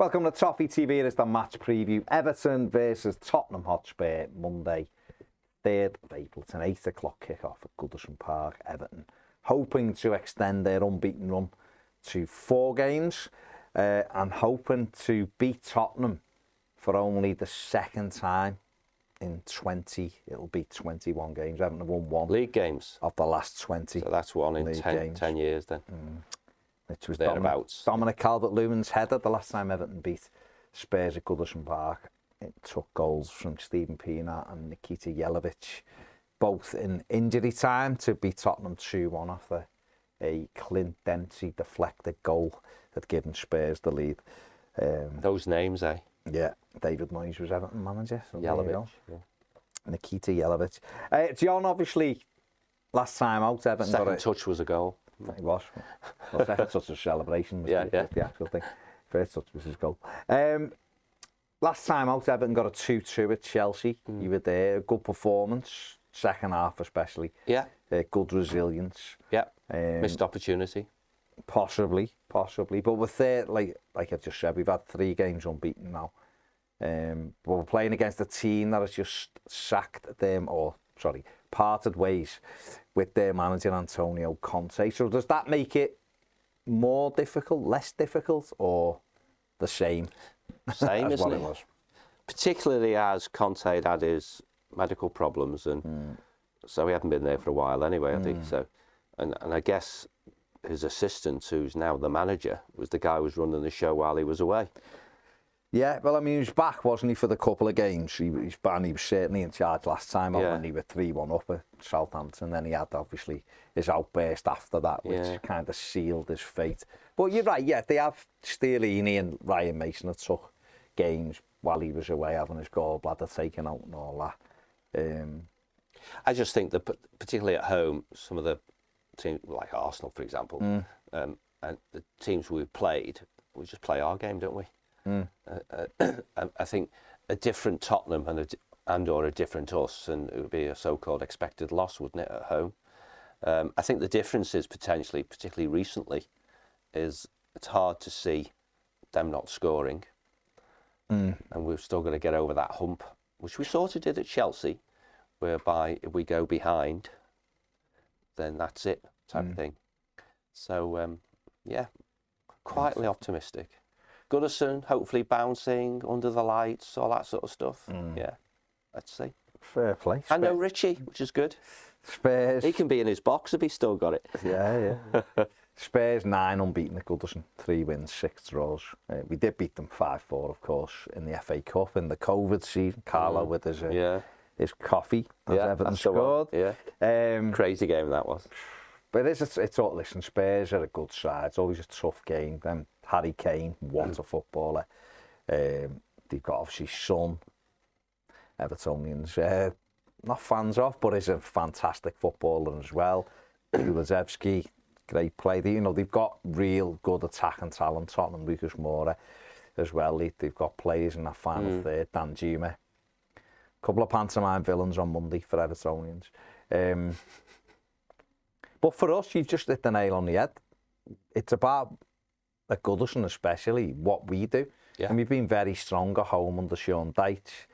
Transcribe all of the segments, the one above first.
Welcome to Toffee TV. It is the match preview. Everton versus Tottenham Hotspur, Monday, 3rd of April. It's an 8 o'clock kick-off at Goodison Park. Everton hoping to extend their unbeaten run to 4 games and hoping to beat Tottenham for only the second time in 21 games. Everton have won 1 league games of the last 20. So that's 1 in 10 years then. Which was thereabouts. Dominic Calvert-Lewin's header the last time Everton beat Spurs at Goodison Park. It took goals from Stephen Pienaar and Nikita Jelavic, both in injury time, to beat Tottenham 2-1 after a Clint Dempsey deflected goal had given Spurs the lead. Those names, eh? Yeah, David Moyes was Everton manager. So Jelavic. Yeah. Nikita Jelavic. John, obviously, last time out, Everton Second touch was a goal. It was. Well, second touch was celebration. Was the actual thing. First touch was his goal. Last time out, Everton got a 2-2 at Chelsea. You were there. Good performance. Second half especially. Yeah. Good resilience. Yeah. Missed opportunity. Possibly. But with there, like I just said, we've had 3 games unbeaten now. But we're playing against a team that has just parted ways with their manager Antonio Conte. So does that make it more difficult, less difficult, or the same? Same, as isn't what it? It was? Particularly as Conte had his medical problems, and so he hadn't been there for a while anyway, I think. So, and I guess his assistant, who's now the manager, was the guy who was running the show while he was away. Yeah, well, I mean, he was back, wasn't he, for the couple of games? He was certainly in charge last time out when he were 3-1 up at Southampton. Then he had, obviously, his outburst after that, which kind of sealed his fate. But you're right, yeah, they have Sterlini and Ryan Mason that took games while he was away, having his gallbladder taken out and all that. I just think that, particularly at home, some of the teams, like Arsenal, for example, and the teams we've played, we just play our game, don't we? I think a different Tottenham and a different us, and it would be a so-called expected loss, wouldn't it, at home? I think the difference is potentially, particularly recently, is it's hard to see them not scoring, and we've still got to get over that hump, which we sort of did at Chelsea, whereby if we go behind, then that's it, type of thing. So, quietly optimistic. Goodison, hopefully bouncing under the lights, all that sort of stuff. Yeah, let's see. Fair play. I know Richie, which is good. Spurs. He can be in his box if he's still got it. Yeah. Spurs 9 unbeaten at Goodison, 3 wins, 6 draws. We did beat them 5-4, of course, in the FA Cup in the COVID season. Carlo with his coffee as Everton scored. Crazy game that was. But it's all, listen, Spurs are a good side. It's always a tough game. Then Harry Kane, what a footballer. They've got obviously Son, Evertonians, not fans of, but is a fantastic footballer as well. Kulusevski, great play. They've got real good attacking talent. Tottenham, Lucas Moura as well. They've got players in that final third. Dan Juma. Couple of pantomime villains on Monday for Evertonians. But for us, you've just hit the nail on the head. It's about, at Goodison especially, what we do. Yeah. And we've been very strong at home under Sean Dyche.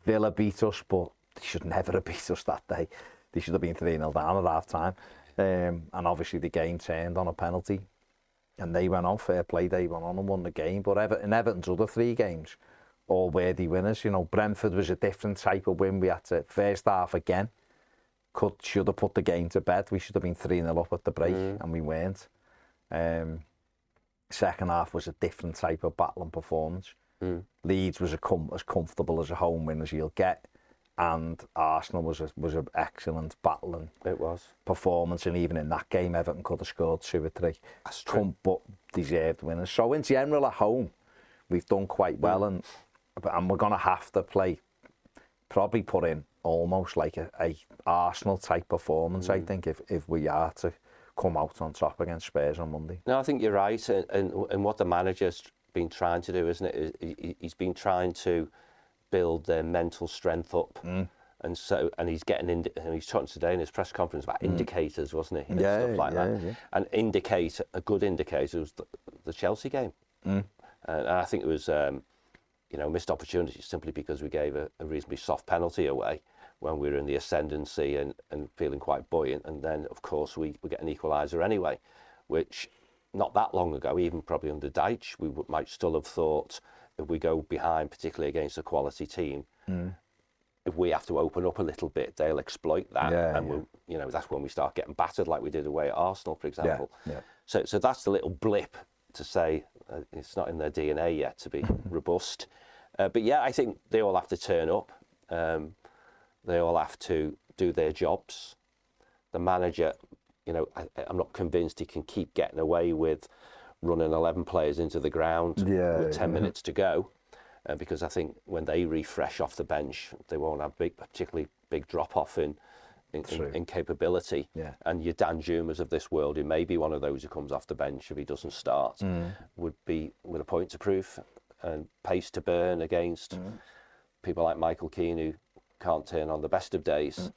Villa beat us, but they should never have beat us that day. They should have been 3-0 down at half-time. And obviously the game turned on a penalty. And they went on, fair play, they went on and won the game. But Everton's other 3 games, all worthy winners. Brentford was a different type of win. We had to, first half again, should have put the game to bed. We should have been 3-0 up at the break, and we weren't. Second half was a different type of battling performance. Leeds was as comfortable as a home win as you'll get, and Arsenal was an excellent battling performance. And even in that game, Everton could have scored 2 or 3. That's true. But deserved winners. So in general, at home, we've done quite well, and we're going to have to probably put in almost like a Arsenal type performance, I think, if we are to come out on top against Spurs on Monday. No, I think you're right, and what the manager's been trying to do, isn't it? He's been trying to build their mental strength up, and he's getting he's talking today in his press conference about indicators, wasn't he? And stuff like that. And a good indicator was the Chelsea game. And I think it was, missed opportunities simply because we gave a reasonably soft penalty away when we were in the ascendancy and feeling quite buoyant. And then, of course, we get an equaliser anyway, which not that long ago, even probably under Deitch, we might still have thought if we go behind, particularly against a quality team, if we have to open up a little bit, they'll exploit that. We'll, that's when we start getting battered like we did away at Arsenal, for example. So that's the little blip to say it's not in their DNA yet to be robust. But yeah, I think they all have to turn up. They all have to do their jobs. The manager, I'm not convinced he can keep getting away with running 11 players into the ground with 10 minutes to go, because I think when they refresh off the bench, they won't have particularly big drop-off in capability. And your Dan Jumas of this world, who may be one of those who comes off the bench if he doesn't start, would be with a point to prove and pace to burn against people like Michael Keane, who can't turn on the best of days.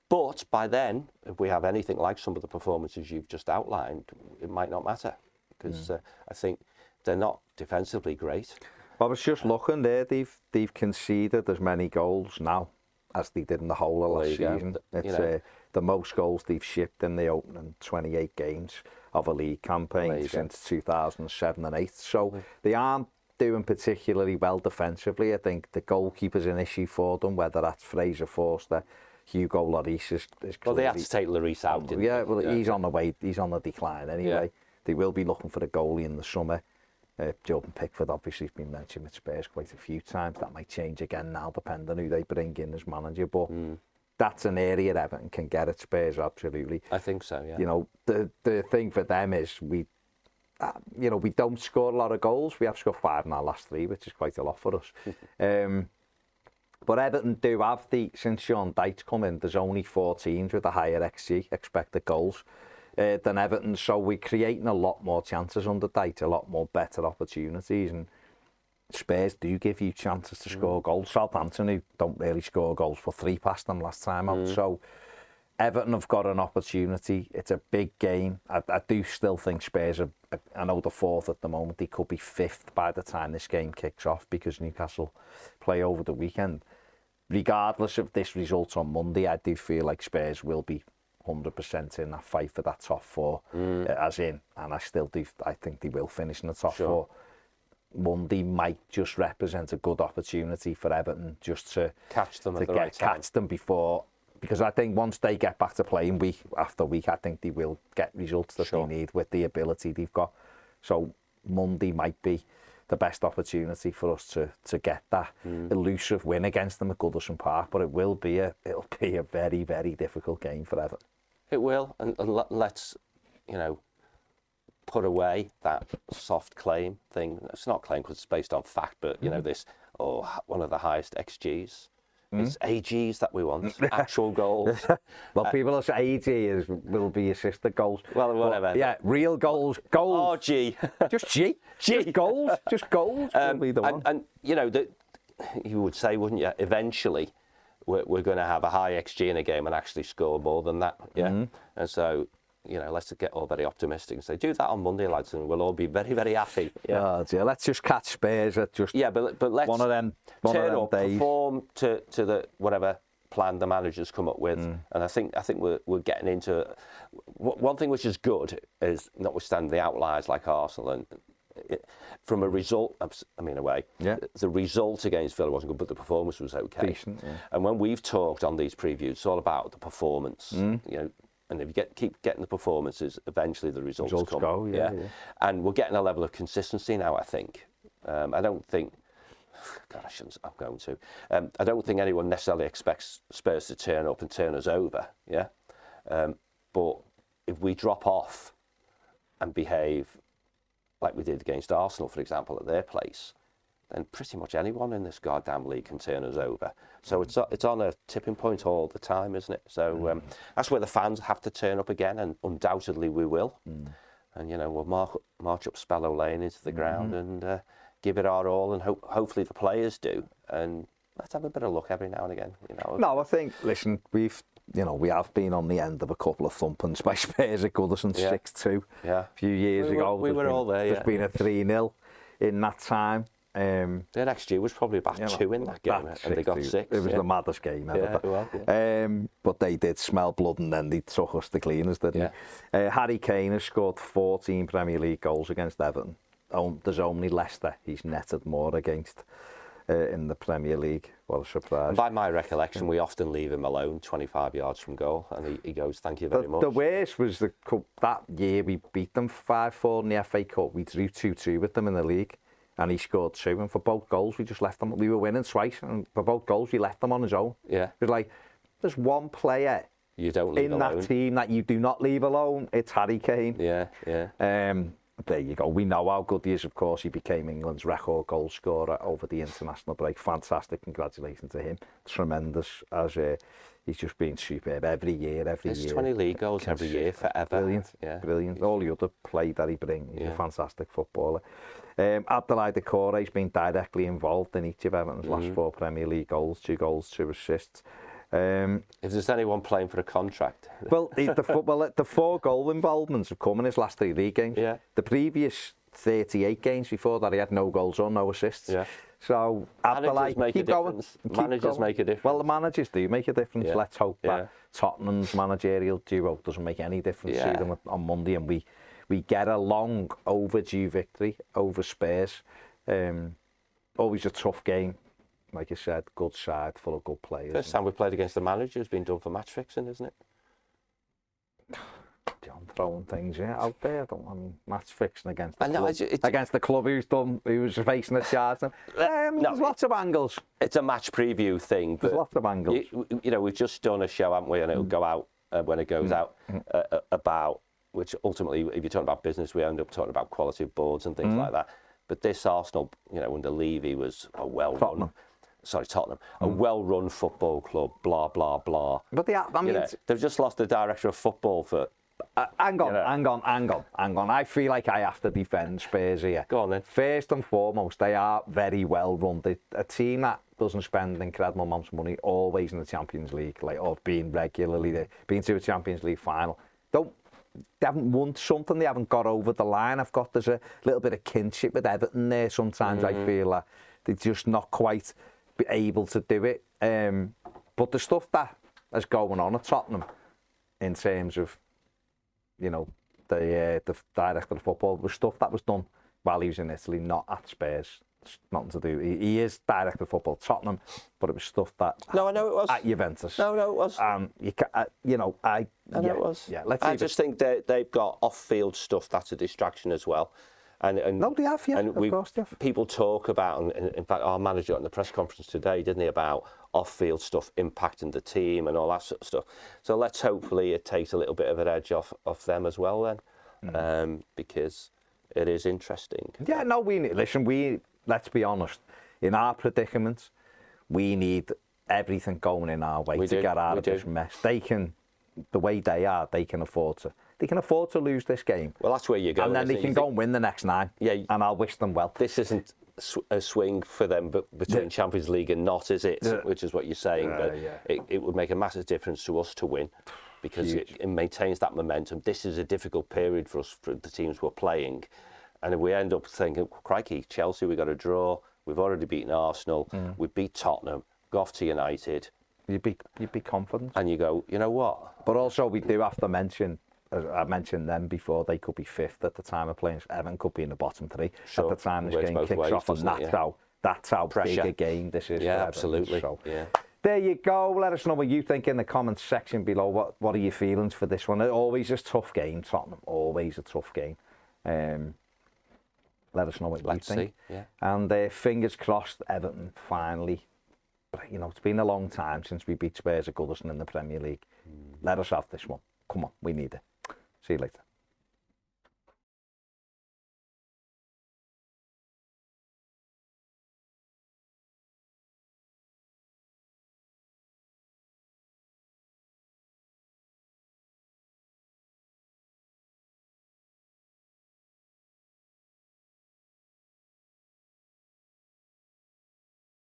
But by then, if we have anything like some of the performances you've just outlined, it might not matter, because I think they're not defensively great. I was just looking there, they've conceded as many goals now as they did in the whole of last season. It's the most goals they've shipped in the opening 28 games of a league campaign since 2007 and 8. So they aren't doing particularly well defensively. I think the goalkeeper's an issue for them, whether that's Fraser Forster, Hugo Lloris is well, they had to take Lloris out, didn't they? He's on the way, he's on the decline anyway. They will be looking for a goalie in the summer. Jordan Pickford obviously has been mentioned with Spurs quite a few times. That might change again now, depending on who they bring in as manager. But that's an area Everton can get at Spurs, absolutely. I think so, yeah. The thing for them is we don't score a lot of goals. We have scored 5 in our last 3, which is quite a lot for us. But Everton do have since Sean Dyche come in, there's only 4 teams with a higher XG, expected goals, than Everton. So we're creating a lot more chances under Dyche, a lot more better opportunities. And Spurs do give you chances to score goals. Southampton, who don't really score goals, for 3 past them last time out. So Everton have got an opportunity. It's a big game. I do still think Spurs are, I know they're 4th at the moment. They could be 5th by the time this game kicks off, because Newcastle play over the weekend. Regardless of this result on Monday, I do feel like Spurs will be 100% in that fight for that top 4, and I think they will finish in the top 4. Monday might just represent a good opportunity for Everton just to catch them catch them before. Because I think once they get back to playing week after week, I think they will get results that they need with the ability they've got. So Monday might be the best opportunity for us to get that elusive win against them at Goodison Park. But it'll be a very, very difficult game for Everton. It will, and let's put away that soft claim thing. It's not claim because it's based on fact, but this one of the highest XGs. It's AGs that we want, actual goals. Well, people will say AG will be assisted goals. Well, whatever. But, real goals. Oh, G. Just G. Just goals. Just goals. Will be the one. And you would say, wouldn't you, eventually we're going to have a high XG in a game and actually score more than that. And so, let's get all very optimistic and say, do that on Monday, lads, and we'll all be very, very happy. Let's just catch Spurs at just but let's one of them days. Perform to the whatever plan the managers come up with. And I think we're getting into one thing which is good is, notwithstanding the outliers like Arsenal, and from a result, the result against Villa wasn't good, but the performance was okay. Decent, And when we've talked on these previews, it's all about the performance. And if you keep getting the performances, eventually the results come. Go, And we're getting a level of consistency now, I think. I don't think... God, I'm going to. I don't think anyone necessarily expects Spurs to turn up and turn us over, but if we drop off and behave like we did against Arsenal, for example, at their place, then pretty much anyone in this goddamn league can turn us over. So it's on a tipping point all the time, isn't it? So that's where the fans have to turn up again, and undoubtedly we will. And we'll march up Spellow Lane into the ground and give it our all, and hopefully the players do. And let's have a bit of luck every now and again. No, I think, listen, we have been on the end of a couple of thumpings by Spurs at Goodison 6-2 a few years ago. We were all there. There's been a 3-0 in that time. Their XG was probably about 2 in that game, and they got 6. It was the maddest game ever. But they did smell blood, and then they took us the cleaners, didn't they? Harry Kane has scored 14 Premier League goals against Everton. There's only Leicester he's netted more against in the Premier League. What a surprise. And by my recollection, we often leave him alone 25 yards from goal, and he goes, thank you very much. The worst was that year we beat them 5-4 in the FA Cup. We drew 2-2 with them in the league. And he scored 2, and for both goals we just left them. We were winning twice, and for both goals we left them on his own. Yeah. It was like, there's one player you don't leave in alone. that team that you do not leave alone. It's Harry Kane. Yeah. There you go. We know how good he is. Of course, he became England's record goal scorer over the international break. Fantastic. Congratulations to him. Tremendous. He's just been superb every year. There's 20 league goals every year forever. Brilliant. All the other play that he brings. He's a fantastic footballer. Abdoulaye Doucouré's been directly involved in each of Everton's last 4 Premier League goals, 2 goals, 2 assists. If there's anyone playing for a contract. Well, the 4 goal involvements have come in his last 3 league games. Yeah. The previous 38 games before that, he had no goals or no assists. Yeah. So, Abdoulaye, keep going. Managers make a difference. Well, the managers do make a difference. Yeah. Let's hope that Tottenham's managerial duo doesn't make any difference to them on Monday, and we get a long overdue victory over Spurs. Always a tough game. Like you said, good side, full of good players. First time we played against the manager has been done for match fixing, isn't it? John throwing things out there. Match fixing against the club. Against the club who was facing the charge. There's lots of angles. It's a match preview thing. But there's lots of angles. We've just done a show, haven't we? And it'll go out when it goes out about, which ultimately, if you're talking about business, we end up talking about quality of boards and things like that. But this Arsenal, under Levy, was a well-run. Tottenham, a well-run football club, blah, blah, blah. But they've just lost the director of football for... Hang on. I feel like I have to defend Spurs here. Go on then. First and foremost, they are very well run. A team that doesn't spend incredible amounts of money, always in the Champions League, or being regularly there, being to a Champions League final. They haven't won something, they haven't got over the line. There's a little bit of kinship with Everton there. Sometimes I feel like they're just not quite able to do it. But the stuff that is going on at Tottenham in terms of, the director of football, was stuff that was done while he was in Italy, not at Spurs. It's nothing to do. He is director of football at Tottenham, but it was stuff that I know it was at Juventus. No, it was. I know it was. Yeah, I just think they've got off-field stuff that's a distraction as well. And no, they have, of course they have. People talk about, and in fact, our manager in the press conference today, didn't he, about off-field stuff impacting the team and all that sort of stuff. So let's hopefully it takes a little bit of an edge off them as well then, because it is interesting. Yeah, no, let's be honest, in our predicament, we need everything going in our way to get out of this mess. The way they are, they can afford to lose this game. Well, that's where you go. And then they can go and win the next 9. Yeah. And I'll wish them well. This isn't a swing for them between Champions League and not, is it? Which is what you're saying. But it would make a massive difference to us to win, because it maintains that momentum. This is a difficult period for us, for the teams we're playing. And if we end up thinking, crikey, Chelsea, we got a draw. We've already beaten Arsenal. We beat Tottenham. Go off to United. You'd be confident. And you go, you know what? But also we do have to mention, as I mentioned them before, they could be 5th at the time of playing. Everton could be in the bottom 3 at the time this game kicks off, and that's how big a game this is. Yeah, absolutely. So, there you go. Let us know what you think in the comments section below. What are your feelings for this one? Always a tough game, Tottenham. Always a tough game. Let us know what you think. And fingers crossed, Everton finally. It's been a long time since we beat Spurs at Goodison in the Premier League. Let us have this one. Come on, we need it. See you later.